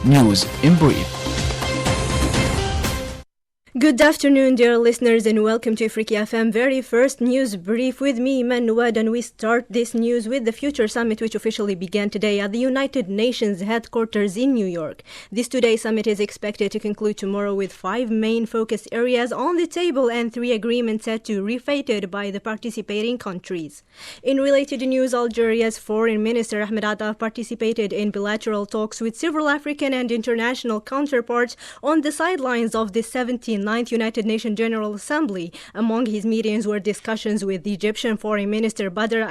News in Brief. Good afternoon, dear listeners, and welcome to Ifrikya FM very first news brief with me, nouad, and we start this news with the Future Summit, which officially began today at the United Nations headquarters in New York. This two-day summit is expected to conclude tomorrow with 5 main focus areas on the table and 3 agreements set to be ratified by the participating countries. In related news, Algeria's Foreign Minister Ahmed Attaf participated in bilateral talks with several African and international counterparts on the sidelines of the 79th United Nations General Assembly. Among his meetings were discussions with the Egyptian Foreign Minister Badr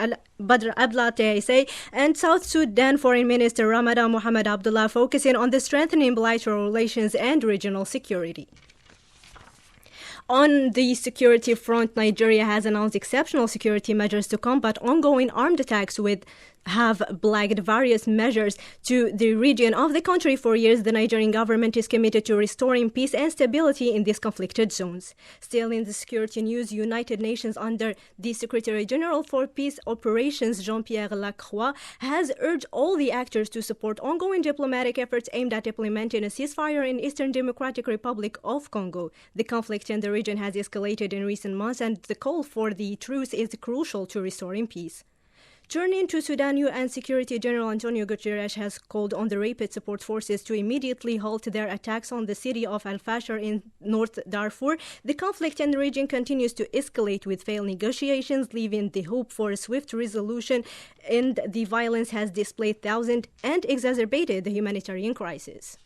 Abdelatty and South Sudan Foreign Minister Ramadan Mohammed Abdullah, focusing on the strengthening bilateral relations and regional security. On the security front, Nigeria has announced exceptional security measures to combat ongoing armed attacks have blagged various measures to the region of the country for years. The Nigerian government is committed to restoring peace and stability in these conflicted zones. Still in the security news, United Nations under the Secretary General for Peace Operations, Jean-Pierre Lacroix, has urged all the actors to support ongoing diplomatic efforts aimed at implementing a ceasefire in Eastern Democratic Republic of Congo. The conflict in the region has escalated in recent months, and the call for the truce is crucial to restoring peace. Turning to Sudan, UN Security General Antonio Guterres has called on the rapid support forces to immediately halt their attacks on the city of Al-Fashar in North Darfur. The conflict in the region continues to escalate with failed negotiations, leaving the hope for a swift resolution, and the violence has displaced thousands and exacerbated the humanitarian crisis.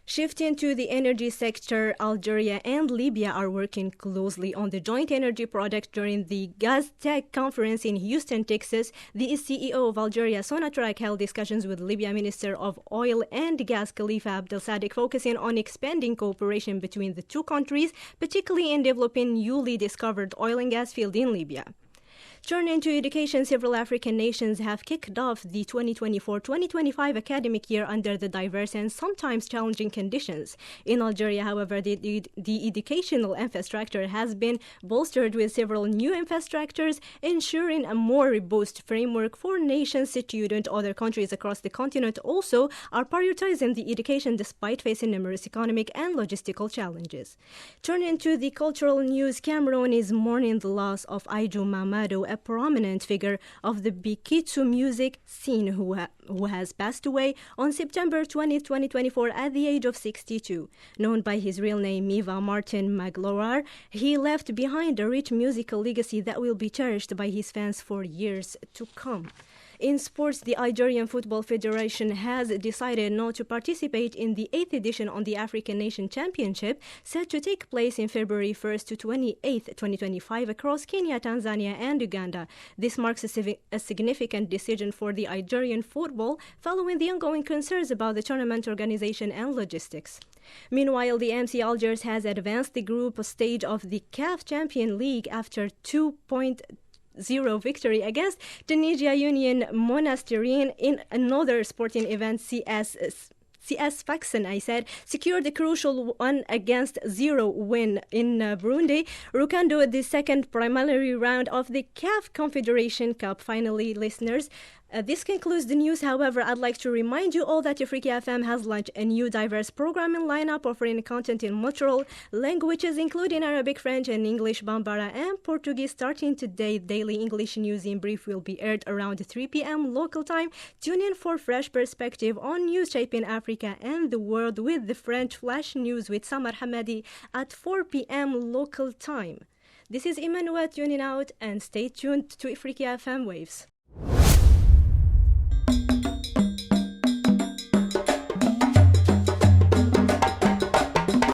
Shifting to the energy sector, Algeria and Libya are working closely on the joint energy project during the Gas Tech conference in Houston, Texas. The CEO of Algeria, Sonatrach, held discussions with Libya Minister of Oil and Gas, Khalifa Abdel Sadiq, focusing on expanding cooperation between the two countries, particularly in developing newly discovered oil and gas fields in Libya. Turning to education, several African nations have kicked off the 2024-2025 academic year under the diverse and sometimes challenging conditions. In Algeria, however, the educational infrastructure has been bolstered with several new infrastructures, ensuring a more robust framework for nations. Students. Other countries across the continent also are prioritizing the education despite facing numerous economic and logistical challenges. Turning to the cultural news, Cameroon is mourning the loss of Aïdjo Mamadou, a prominent figure of the Bikitsu music scene who has passed away on September 20, 2024 at the age of 62. Known by his real name, Miva Martin Magloire, he left behind a rich musical legacy that will be cherished by his fans for years to come. In sports, the Algerian Football Federation has decided not to participate in the 8th edition on the African Nation Championship, set to take place in February 1st to 28th, 2025 across Kenya, Tanzania, and Uganda. This marks a significant decision for the Algerian football following the ongoing concerns about the tournament organization and logistics. Meanwhile, the MC Algiers has advanced the group stage of the CAF Champions League after 2.0 victory against Tunisia Union Monastirine in another sporting event. CS Sfaxien, secured the crucial 1 against 0 win in Burundi. Rukando, the second preliminary round of the CAF Confederation Cup. Finally, listeners, this concludes the news. However, I'd like to remind you all that Ifrikya FM has launched a new diverse programming lineup offering content in multiple languages, including Arabic, French, and English, Bambara, and Portuguese. Starting today, daily English news in brief will be aired around 3 p.m. local time. Tune in for fresh perspective on news shaping Africa and the world with the French flash news with Samar Hamadi at 4 p.m. local time. This is Emmanuel tuning out, and stay tuned to Ifrikya FM waves.